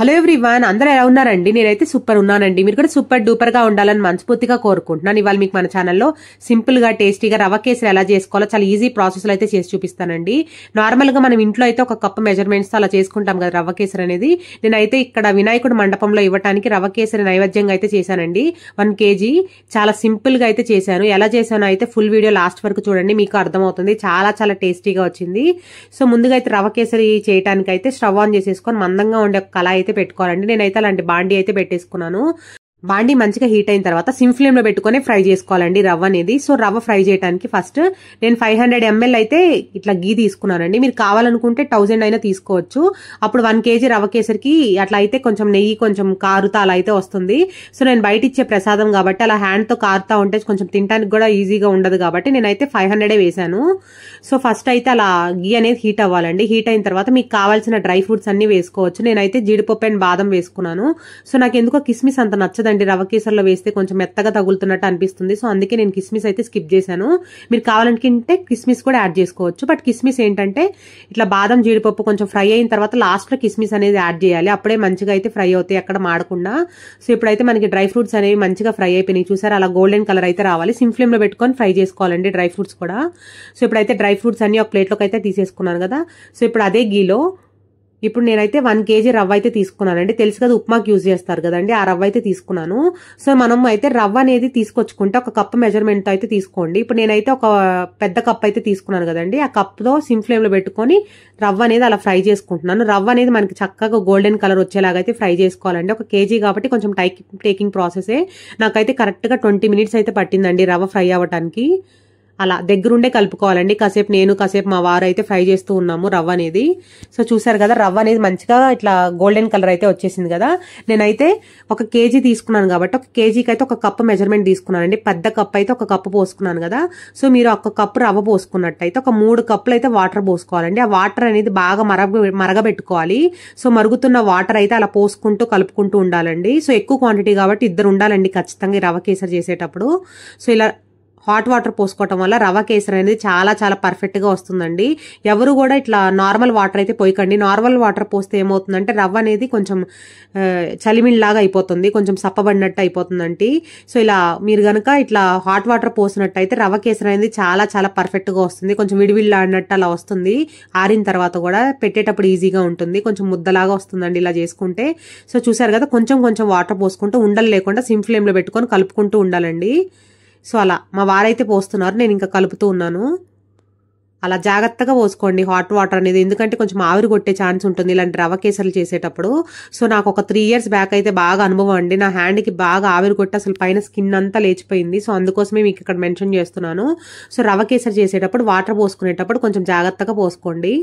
Hello everyone, అందరూ ఎలా ఉన్నారండి? నేనైతే సూపర్ ఉన్నానండి. మీరు కూడా సూపర్ డూపర్ గా ఉండాలని మనస్ఫూర్తిగా కోరుకుంటున్నాను. ఇవాళ మీకు మన ఛానల్లో సింపుల్ గా టేస్టీగా రవ్వ కేసరి ఎలా చేసుకోవాలో చాలా ఈజీ ప్రాసెస్ లో అయితే చేసి చూపిస్తానండి. నార్మల్ గా మనం ఇంట్లో అయితే ఒక కప్ మెజర్మెంట్స్ తో అలా చేసుకుంటాం కదా రవ్వ కేసరి అనేది. నేనైతే ఇక్కడ వినాయకుడు మండపంలో ఇవ్వడానికి రవ్వ కేసరి నైవేద్యంగా అయితే చేశానండి. 1 kg చాలా సింపుల్ గా అయితే చేశాను. ఎలా చేశానో అయితే ఫుల్ వీడియో లాస్ట్ వరకు చూడండి, మీకు అర్థమవుతుంది. చాలా చాలా టేస్టీగా వచ్చింది. సో ముందుగా అయితే రవ్వ కేసరి చేయడానికి అయితే స్టవ్ ఆన్ చేసేసుకొని మందంగా ఉండే ఒక కళాయి అయితే పెట్టుకోవాలండి. నేనైతే అలాంటి బాండీ అయితే పెట్టేసుకున్నాను. బాండీ మంచిగా హీట్ అయిన తర్వాత సిమ్ ఫ్లేమ్ లో పెట్టుకుని ఫ్రై చేసుకోవాలండి రవ్వ అనేది. సో రవ్వ ఫ్రై చేయడానికి ఫస్ట్ నేను 500 ml అయితే ఇట్లా గీ తీసుకున్నానండి. మీరు కావాలనుకుంటే 1000 అయినా తీసుకోవచ్చు. అప్పుడు 1 kg రవ్వ కేసరికి అట్లా అయితే కొంచెం నెయ్యి కొంచెం కారుతా అలా అయితే వస్తుంది. సో నేను బయట ఇచ్చే ప్రసాదం కాబట్టి అలా హ్యాండ్ తో కారుతా ఉంటే కొంచెం తినడానికి కూడా ఈజీగా ఉండదు కాబట్టి నేనైతే 500 వేసాను. సో ఫస్ట్ అయితే అలా గీ అనేది హీట్ అవ్వాలండి. హీట్ అయిన తర్వాత మీకు కావాల్సిన డ్రై ఫ్రూట్స్ అన్ని వేసుకోవచ్చు. నేనైతే జీడిపప్పు అండ్ బాదం వేసుకున్నాను. సో నాకు ఎందుకో కిస్మిస్ అంత నచ్చదండి. రవ్వ కేసరిలో వేస్తే కొంచెం మెత్తగా తగులుతున్నట్టు అనిపిస్తుంది. సో అందుకే నేను కిస్మిస్ అయితే స్కిప్ చేశాను. మీరు కావాలనుకుంటే కిస్మిస్ కూడా యాడ్ చేసుకోవచ్చు. బట్ కిస్మిస్ ఏంటంటే ఇట్లా బాదం జీడిపప్పు కొంచెం ఫ్రై అయిన తర్వాత లాస్ట్ లో కిస్మిస్ అనేది యాడ్ చేయాలి. అప్పుడే మంచిగా అయితే ఫ్రై అవుతాయి, అక్కడ మాడకుండా. సో ఇప్పుడైతే మనకి డ్రై ఫ్రూట్స్ అనేవి మంచిగా ఫ్రై అయిపోయినాయి. చూసారు, అలా గోల్డెన్ కలర్ అయితే రావాలి. సిమ్ ఫ్లేమ్ లో పెట్టుకొని ఫ్రై చేసుకోవాలండి డ్రై ఫ్రూట్స్ కూడా. సో ఇప్పుడైతే డ్రై ఫ్రూట్స్ అన్ని ఒక ప్లేట్లోకి అయితే తీసేసుకున్నాను కదా. సో ఇప్పుడు అదే గీలో ఇప్పుడు నేనైతే 1 kg రవ్వ అయితే తీసుకున్నానండి. తెలుసు కదా ఉప్మాకి యూజ్ చేస్తారు కదండి, ఆ రవ్వ అయితే తీసుకున్నాను. సో మనం అయితే రవ్వ అనేది తీసుకొచ్చుకుంటే ఒక కప్ మెజర్మెంట్ అయితే తీసుకోండి. ఇప్పుడు నేనైతే ఒక పెద్ద కప్ అయితే తీసుకున్నాను కదండి. ఆ కప్ తో సిమ్ ఫ్లేమ్ లో పెట్టుకొని రవ్వ అనేది అలా ఫ్రై చేసుకుంటున్నాను. రవ్వ అనేది మనకి చక్కగా గోల్డెన్ కలర్ వచ్చేలాగా అయితే ఫ్రై చేసుకోవాలండి. 1 kg కాబట్టి కొంచెం టేకింగ్ ప్రాసెసే. నాకైతే కరెక్ట్ గా 20 minutes అయితే పట్టిందండి రవ్వ ఫ్రై అవ్వటానికి. అలా దగ్గరుండే కలుపుకోవాలండి. కాసేపు మా వారు అయితే ఫ్రై చేస్తూ ఉన్నాము రవ్వ అనేది. సో చూసారు కదా, రవ్వ అనేది మంచిగా ఇట్లా గోల్డెన్ కలర్ అయితే వచ్చేసింది కదా. నేనైతే 1 kg తీసుకున్నాను కాబట్టి 1 kgకి అయితే ఒక కప్ మెజర్మెంట్ తీసుకున్నానండి. పెద్ద కప్ అయితే 1 కప్ పోసుకున్నాను కదా. సో మీరు 1 కప్ రవ్వ పోసుకున్నట్టయితే ఒక 3 కప్పులు అయితే వాటర్ పోసుకోవాలండి. ఆ వాటర్ అనేది బాగా మరగబెట్టుకోవాలి. సో మరుగుతున్న వాటర్ అయితే అలా పోసుకుంటూ కలుపుకుంటూ ఉండాలండి. సో ఎక్కువ క్వాంటిటీ కాబట్టి 2 ఉండాలండి ఖచ్చితంగా ఈ రవ్వ కేసరి చేసేటప్పుడు. సో ఇలా హాట్ వాటర్ పోసుకోవటం వల్ల రవ్వ కేసరి అనేది చాలా చాలా పర్ఫెక్ట్ గా వస్తుందండి. ఎవరు కూడా ఇట్లా నార్మల్ వాటర్ అయితే పోయకండి. నార్మల్ వాటర్ పోస్తే ఏమవుతుందంటే రవ్వ అనేది కొంచెం చలిమిళ్ళలాగా అయిపోతుంది, కొంచెం సప్పబడినట్టు అయిపోతుందండి. సో ఇలా మీరు గనక ఇట్లా హాట్ వాటర్ పోసినట్టయితే రవ్వ కేసరి అనేది చాలా చాలా పర్ఫెక్ట్ గా వస్తుంది. కొంచెం విడివిళ్ళాడినట్టు అలా వస్తుంది. ఆరిన తర్వాత కూడా పెట్టేటప్పుడు ఈజీగా ఉంటుంది. కొంచెం ముద్దలాగా వస్తుందండి ఇలా చేసుకుంటే. సో చూసారు కదా, కొంచెం కొంచెం వాటర్ పోసుకుంటూ ఉండలు లేకుండా సిమ్ ఫ్లేమ్ లో పెట్టుకొని కలుపుకుంటూ ఉండాలండి. సో అలా మా వారైతే పోస్తున్నారు, నేను ఇంకా కలుపుతూ ఉన్నాను. అలా జాగ్రత్తగా పోసుకోండి హాట్ వాటర్ అనేది, ఎందుకంటే కొంచెం ఆవిరి కొట్టే ఛాన్స్ ఉంటుంది ఇలాంటి రవ్వ కేసరి చేసేటప్పుడు. సో నాకు ఒక 3 years బ్యాక్ అయితే బాగా అనుభవం అండి. నా హ్యాండ్కి బాగా ఆవిరి కొట్టి అసలు పైన స్కిన్ అంతా లేచిపోయింది. సో అందుకోసమే మీకు ఇక్కడ మెన్షన్ చేస్తున్నాను. సో రవ్వ కేసరి చేసేటప్పుడు వాటర్ పోసుకునేటప్పుడు కొంచెం జాగ్రత్తగా పోసుకోండి.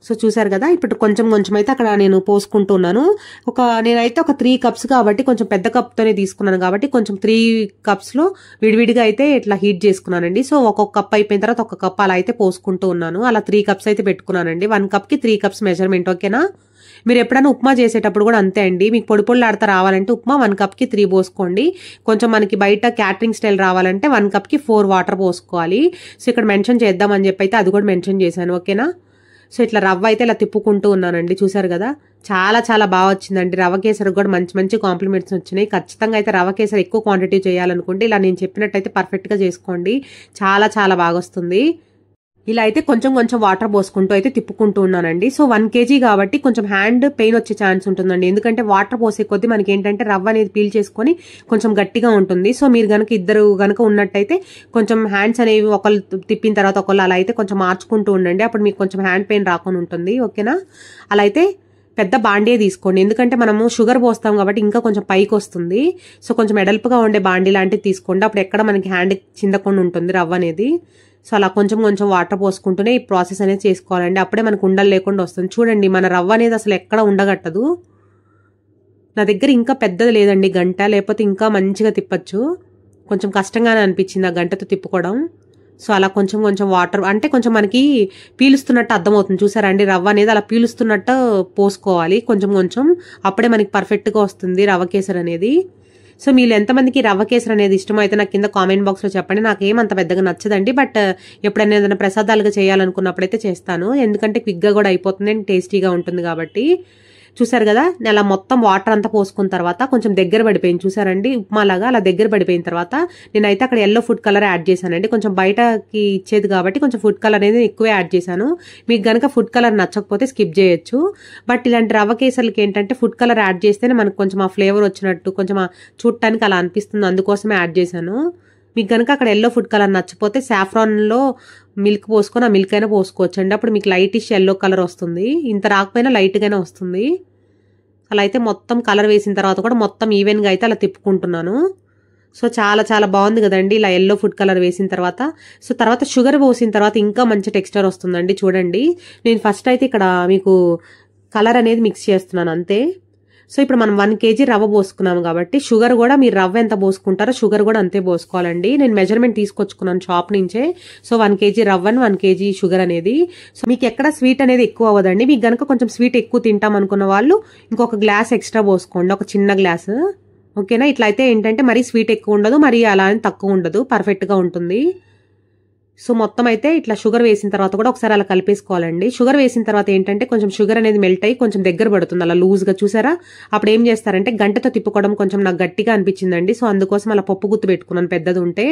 సో చూసారు కదా, ఇప్పుడు కొంచెం కొంచెం అయితే అక్కడ నేను పోసుకుంటున్నాను. నేనైతే ఒక 3 cups కాబట్టి కొంచెం పెద్ద కప్తోనే తీసుకున్నాను కాబట్టి కొంచెం 3 cups లో విడివిడిగా అయితే ఇట్లా హీట్ చేసుకున్నానండి. సో ఒక్కొక్క కప్ అయిపోయిన తర్వాత 1 cup అలా అయితే పోసుకుంటూ ఉన్నాను. అలా 3 cups అయితే పెట్టుకున్నానండి. 1 cupకి 3 cups మెజర్మెంట్, ఓకేనా? మీరు ఎప్పుడైనా ఉప్మా చేసేటప్పుడు కూడా అంతే అండి. మీకు పొడి పొడిలాడతా రావాలంటే ఉప్మా 1 cupకి 3 పోసుకోండి. కొంచెం మనకి బయట క్యాటరింగ్ స్టైల్ రావాలంటే 1 cupకి 4 వాటర్ పోసుకోవాలి. సో ఇక్కడ మెన్షన్ చేద్దామని చెప్పి అయితే అది కూడా మెన్షన్ చేశాను, ఓకేనా? సో ఇట్లా రవ్వ అయితే ఇలా తిప్పుకుంటూ ఉన్నానండి. చూసారు కదా, చాలా చాలా బాగా వచ్చిందండి. రవ్వ కేసరికి కూడా మంచి మంచి కాంప్లిమెంట్స్ వచ్చినాయి. ఖచ్చితంగా అయితే రవ్వ కేసరి ఎక్కువ క్వాంటిటీ చేయాలనుకుంటే ఇలా నేను చెప్పినట్టయితే పర్ఫెక్ట్ గా చేసుకోండి. చాలా చాలా బాగా వస్తుంది. ఇలా అయితే కొంచెం కొంచెం వాటర్ పోసుకుంటూ అయితే తిప్పుకుంటూ ఉన్నానండి. సో 1 kg కాబట్టి కొంచెం హ్యాండ్ పెయిన్ వచ్చే ఛాన్స్ ఉంటుందండి. ఎందుకంటే వాటర్ పోసే కొద్దీ మనకి ఏంటంటే రవ్వ అనేది పీల్ చేసుకొని కొంచెం గట్టిగా ఉంటుంది. సో మీరు ఇద్దరు గనక ఉన్నట్టయితే కొంచెం హ్యాండ్స్ అనేవి ఒకళ్ళు తిప్పిన తర్వాత ఒకళ్ళు అలా అయితే కొంచెం మార్చుకుంటూ ఉండండి. అప్పుడు మీకు కొంచెం హ్యాండ్ పెయిన్ రాకుండా ఉంటుంది, ఓకేనా? అలా అయితే పెద్ద బాండీ తీసుకోండి, ఎందుకంటే మనము షుగర్ పోస్తాం కాబట్టి ఇంకా కొంచెం పైకి వస్తుంది. సో కొంచెం ఎడల్పుగా ఉండే బాండీ లాంటివి తీసుకోండి. అప్పుడు ఎక్కడ మనకి హ్యాండ్ చిందకుండా ఉంటుంది రవ్వ అనేది. సో అలా కొంచెం కొంచెం వాటర్ పోసుకుంటూనే ఈ ప్రాసెస్ అనేది చేసుకోవాలండి. అప్పుడే మనకు ఉండలు లేకుండా వస్తుంది. చూడండి, మన రవ్వ అనేది అసలు ఎక్కడ ఉండగట్టదు. నా దగ్గర ఇంకా పెద్దది లేదండి గంట, లేకపోతే ఇంకా మంచిగా తిప్పచ్చు. కొంచెం కష్టంగానే అనిపించింది ఆ గంటతో తిప్పుకోవడం. సో అలా కొంచెం కొంచెం వాటర్ అంటే కొంచెం మనకి పీలుస్తున్నట్టు అర్థమవుతుంది. చూసారా అండి, రవ్వ అనేది అలా పీలుస్తున్నట్టు పోసుకోవాలి కొంచెం కొంచెం. అప్పుడే మనకి పర్ఫెక్ట్గా వస్తుంది రవ్వ కేసరి అనేది. సో మీరు ఎంతమందికి రవ్వ కేసరి అనేది ఇష్టమో అయితే నాకు కింద కామెంట్ బాక్స్ లో చెప్పండి. నాకేమంత పెద్దగా నచ్చదండి, బట్ ఎప్పుడైనా ఏదైనా ప్రసాదాలుగా చేయాలనుకున్నప్పుడైతే చేస్తాను. ఎందుకంటే క్విక్ గా కూడా అయిపోతుంది అండ్ టేస్టీగా ఉంటుంది కాబట్టి. చూసారు కదా అలా మొత్తం వాటర్ అంతా పోసుకున్న తర్వాత కొంచెం దగ్గర పడిపోయింది చూసారండి, ఉప్మా లాగా అలా దగ్గర పడిపోయిన తర్వాత నేనైతే అక్కడ ఎల్లో ఫుడ్ కలర్ యాడ్ చేశానండి. కొంచెం బయటకి ఇచ్చేది కాబట్టి కొంచెం ఫుడ్ కలర్ అనేది ఎక్కువే యాడ్ చేశాను. మీకు గనక ఫుడ్ కలర్ నచ్చకపోతే స్కిప్ చేయొచ్చు. బట్ ఇలాంటి రవ్వ కేసర్లకి ఏంటంటే ఫుడ్ కలర్ యాడ్ చేస్తేనే మనకు కొంచెం ఆ ఫ్లేవర్ వచ్చినట్టు కొంచెం చూడటానికి అలా అనిపిస్తుంది, అందుకోసమే యాడ్ చేశాను. మీకు కనుక అక్కడ ఎల్లో ఫుడ్ కలర్ నచ్చపోతే సాఫ్రాన్లో మిల్క్ పోసుకొని ఆ మిల్క్ అయినా పోసుకోవచ్చు అండి. అప్పుడు మీకు లైటిష్ ఎల్లో కలర్ వస్తుంది, ఇంత రాకపోయినా లైట్గానే వస్తుంది. అలా అయితే మొత్తం కలర్ వేసిన తర్వాత కూడా మొత్తం ఈవెన్గా అయితే అలా తిప్పుకుంటున్నాను. సో చాలా చాలా బాగుంది కదండి ఇలా ఎల్లో ఫుడ్ కలర్ వేసిన తర్వాత. సో తర్వాత షుగర్ పోసిన తర్వాత ఇంకా మంచి టెక్స్చర్ వస్తుందండి. చూడండి నేను ఫస్ట్ అయితే ఇక్కడ మీకు కలర్ అనేది మిక్స్ చేస్తున్నాను అంతే. సో ఇప్పుడు మనం 1 kg రవ్వ పోసుకున్నాము కాబట్టి షుగర్ కూడా మీరు రవ్వ ఎంత పోసుకుంటారో షుగర్ కూడా అంతే పోసుకోవాలండి. నేను మెజర్మెంట్ తీసుకొచ్చుకున్నాను షాప్ నుంచే. సో 1 kg రవ్వ 1 kg షుగర్ అనేది. సో మీకు ఎక్కడ స్వీట్ అనేది ఎక్కువ అవ్వదండి. మీకు గనక కొంచెం స్వీట్ ఎక్కువ తింటాం అనుకున్న వాళ్ళు ఇంకొక గ్లాస్ ఎక్స్ట్రా పోసుకోండి, ఒక చిన్న గ్లాసు. ఓకేనా, ఇట్లా అయితే ఏంటంటే మరీ స్వీట్ ఎక్కువ ఉండదు, మరీ అలా అని తక్కువ ఉండదు, పర్ఫెక్ట్గా ఉంటుంది. సో మొత్తం అయితే ఇట్లా షుగర్ వేసిన తర్వాత కూడా ఒకసారి అలా కలిపేసుకోవాలండి. షుగర్ వేసిన తర్వాత ఏంటంటే కొంచెం షుగర్ అనేది మెల్ట్ అయ్యి కొంచెం దగ్గర పడుతుంది అలా లూజ్గా, చూసారా. అప్పుడు ఏం చేస్తారంటే గంటతో తిప్పుకోవడం కొంచెం నాకు గట్టిగా అనిపించిందండి. సో అందుకోసం అలా పప్పు గుత్తు పెట్టుకున్నాను పెద్దది ఉంటే.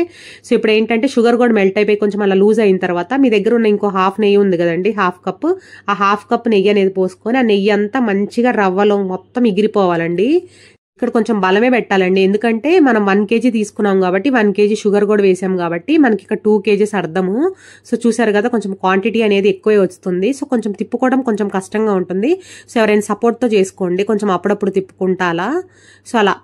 సో ఇప్పుడు ఏంటంటే షుగర్ కూడా మెల్ట్ అయిపోయి కొంచెం అలా లూజ్ అయిన తర్వాత మీ దగ్గర ఉన్న ఇంకో హాఫ్ నెయ్యి ఉంది కదండి, హాఫ్ కప్, ఆ హాఫ్ కప్ నెయ్యి అనేది పోసుకొని ఆ నెయ్యి అంతా మంచిగా రవ్వలో మొత్తం ఎగిరిపోవాలండి. ఇక్కడ కొంచెం బలమే పెట్టాలండి, ఎందుకంటే మనం 1 kg తీసుకున్నాం కాబట్టి 1 kg షుగర్ కూడా వేసాం కాబట్టి మనకి ఇక్కడ 2 kgs అర్థము. సో చూసారు కదా కొంచెం క్వాంటిటీ అనేది ఎక్కువే వస్తుంది. సో కొంచెం తిప్పుకోవడం కొంచెం కష్టంగా ఉంటుంది. సో ఎవరైనా సపోర్ట్తో చేసుకోండి, కొంచెం అప్పుడప్పుడు తిప్పుకుంటా అలా. సో అలా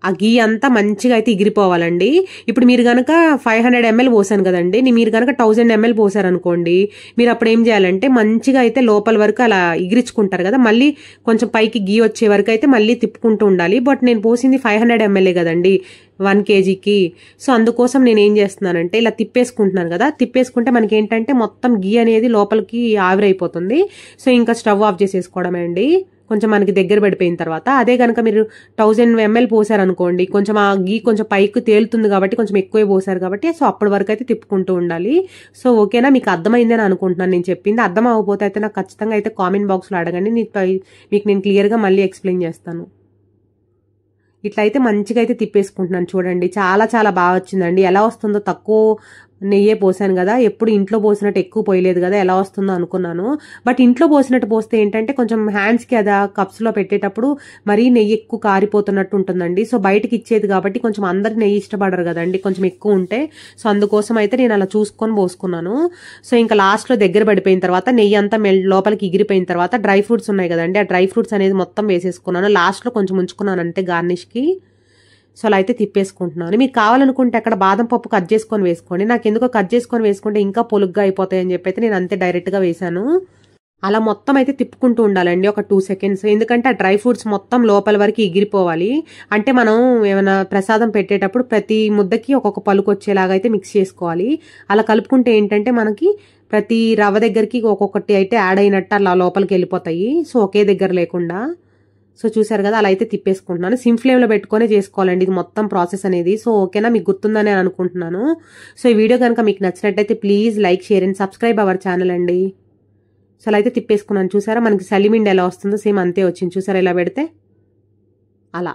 ఆ గీ అంతా మంచిగా అయితే ఎగిరిపోవాలండి. ఇప్పుడు మీరు కనుక 500 ml పోసాను కదండి, మీరు కనుక 1000 ml పోసారనుకోండి, మీరు అప్పుడు ఏం చేయాలంటే మంచిగా అయితే లోపల వరకు అలా ఎగిరించుకుంటారు కదా, మళ్ళీ కొంచెం పైకి గీ వచ్చే వరకు అయితే మళ్ళీ తిప్పుకుంటూ ఉండాలి. బట్ నేను పోసింది 500 ml కదండి 1 kgకి. సో అందుకోసం నేను ఏం చేస్తున్నానంటే ఇలా తిప్పేసుకుంటున్నాను కదా, తిప్పేసుకుంటే మనకి ఏంటంటే మొత్తం గీ అనేది లోపలికి ఆవిరైపోతుంది. సో ఇంకా స్టవ్ ఆఫ్ చేసేసుకోవడమే అండి కొంచెం మనకి దగ్గర పడిపోయిన తర్వాత. అదే కనుక మీరు 1000 ml పోసారనుకోండి, కొంచెం ఆ గీ కొంచెం పైకి తేలుతుంది కాబట్టి కొంచెం ఎక్కువే పోసారు కాబట్టి సో అప్పటి వరకు అయితే తిప్పుకుంటూ ఉండాలి. సో ఓకేనా, మీకు అర్థమైందని అనుకుంటున్నాను నేను చెప్పింది. అర్థం అవ్వకపోతే అయితే నాకు ఖచ్చితంగా అయితే కామెంట్ బాక్స్లో అడగండి, మీకు నేను క్లియర్గా మళ్ళీ ఎక్స్ప్లెయిన్ చేస్తాను. ఇట్లా అయితే మంచిగా అయితే తిప్పేసుకుంటున్నాను. చూడండి చాలా చాలా బాగా వచ్చిందండి. ఎలా వస్తుందో, తక్కువ నెయ్యే పోసాను కదా, ఎప్పుడు ఇంట్లో పోసినట్టు ఎక్కువ పోయలేదు కదా, ఎలా వస్తుందో అనుకున్నాను. బట్ ఇంట్లో పోసినట్టు పోస్తే ఏంటంటే కొంచెం హ్యాండ్స్కి అదా కప్స్లో పెట్టేటప్పుడు మరీ నెయ్యి ఎక్కువ కారిపోతున్నట్టు ఉంటుందండి. సో బయటకి ఇచ్చేది కాబట్టి కొంచెం అందరు నెయ్యి ఇష్టపడరు కదండి కొంచెం ఎక్కువ ఉంటే. సో అందుకోసం అయితే నేను అలా చూసుకొని పోసుకున్నాను. సో ఇంకా లాస్ట్లో దగ్గర పడిపోయిన తర్వాత నెయ్యి అంతా లోపలికి ఎగిరిపోయిన తర్వాత డ్రై ఫ్రూట్స్ ఉన్నాయి కదండి, ఆ డ్రై ఫ్రూట్స్ అనేది మొత్తం వేసేసుకున్నాను. లాస్ట్లో కొంచెం ఉంచుకున్నాను అంటే గార్నిష్కి. సో అలా అయితే తిప్పేసుకుంటున్నాను. మీకు కావాలనుకుంటే అక్కడ బాదం పప్పు కట్ చేసుకొని వేసుకోండి. నాకు ఎందుకో కట్ చేసుకొని వేసుకుంటే ఇంకా పొలుగ్గా అయిపోతాయి అని చెప్పి అయితే నేను అంతే డైరెక్ట్గా వేసాను. అలా మొత్తం అయితే తిప్పుకుంటూ ఉండాలండి ఒక 2 seconds, ఎందుకంటే ఆ డ్రై ఫ్రూట్స్ మొత్తం లోపల వరకు ఎగిరిపోవాలి. అంటే మనం ఏమైనా ప్రసాదం పెట్టేటప్పుడు ప్రతి ముద్దకి ఒక్కొక్క పలుకు వచ్చేలాగా అయితే మిక్స్ చేసుకోవాలి. అలా కలుపుకుంటే ఏంటంటే మనకి ప్రతి రవ్వ దగ్గరికి ఒక్కొక్కటి అయితే యాడ్ అయినట్టు అలా లోపలికి వెళ్ళిపోతాయి. సో ఒకే దగ్గర లేకుండా. సో చూసారు కదా అలా అయితే తిప్పేసుకుంటున్నాను. సిమ్ ఫ్లేమ్లో పెట్టుకునే చేసుకోవాలండి ఇది మొత్తం ప్రాసెస్ అనేది. సో ఓకేనా, మీకు గుర్తుందని అనుకుంటున్నాను. సో ఈ వీడియో కనుక మీకు నచ్చినట్టయితే please like, share and subscribe our channel అండి. సో అలా అయితే తిప్పేసుకున్నాను. చూసారా మనకి సలిమిండి ఎలా వస్తుందో సేమ్ అంతే వచ్చింది. చూసారా ఇలా పెడితే అలా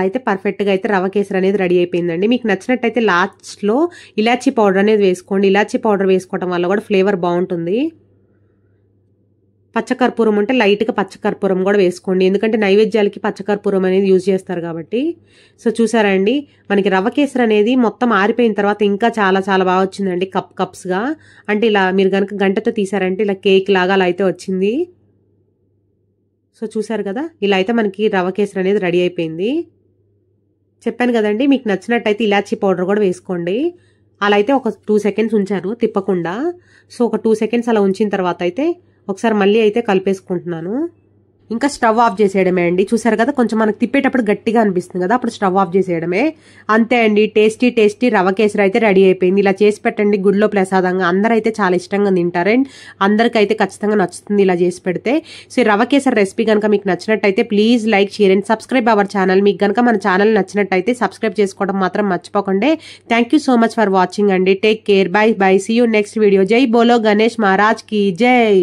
అయితే పర్ఫెక్ట్గా అయితే రవ్వ కేసరి అనేది రెడీ అయిపోయిందండి. మీకు నచ్చినట్టయితే లాస్ట్లో ఇలాచీ పౌడర్ అనేది వేసుకోండి. ఇలాచీ పౌడర్ వేసుకోవడం వల్ల కూడా ఫ్లేవర్ బాగుంటుంది. పచ్చకర్పూరం ఉంటే లైట్గా పచ్చకర్పూరం కూడా వేసుకోండి, ఎందుకంటే నైవేద్యాలకి పచ్చకర్పూరం అనేది యూజ్ చేస్తారు కాబట్టి. సో చూసారా అండి మనకి రవ్వ కేసరి అనేది మొత్తం ఆరిపోయిన తర్వాత ఇంకా చాలా చాలా బాగా వచ్చిందండి, కప్స్గా. అంటే ఇలా మీరు కనుక గంటతో తీసారంటే ఇలా కేక్ లాగా అలా అయితే వచ్చింది. సో చూసారు కదా ఇలా అయితే మనకి రవ్వ కేసరి అనేది రెడీ అయిపోయింది. చెప్పాను కదండి మీకు నచ్చినట్టయితే ఇలాచీ పౌడర్ కూడా వేసుకోండి. అలా అయితే ఒక 2 seconds ఉంచాను తిప్పకుండా. సో ఒక 2 seconds అలా ఉంచిన తర్వాత అయితే ఒకసారి మళ్ళీ అయితే కలిపేసుకుంటున్నాను. ఇంకా స్టవ్ ఆఫ్ చేసేయడమే అండి. చూసారు కదా కొంచెం మనకు తిప్పేటప్పుడు గట్టిగా అనిపిస్తుంది కదా, అప్పుడు స్టవ్ ఆఫ్ చేసేయడమే అంతే అండి. టేస్టీ రవ్వ కేసరి అయితే రెడీ అయిపోయింది. ఇలా చేసి పెట్టండి గుడిలో ప్రసాదంగా, అందరూ అయితే చాలా ఇష్టంగా తింటారు అండ్ అందరికైతే ఖచ్చితంగా నచ్చుతుంది ఇలా చేసి పెడితే. సో ఈ రవ్వ కేసరి రెసిపీ కనుక మీకు నచ్చినట్టయితే please like, share and subscribe our channel. మీకు కనుక మన ఛానల్ నచ్చినట్టయితే సబ్స్క్రైబ్ చేసుకోవడం మాత్రం మర్చిపోకండి. Thank you so much for watching అండి. Take care, bye bye, see you next video. జై బోలో గణేష్ మహారాజ్ కి జై.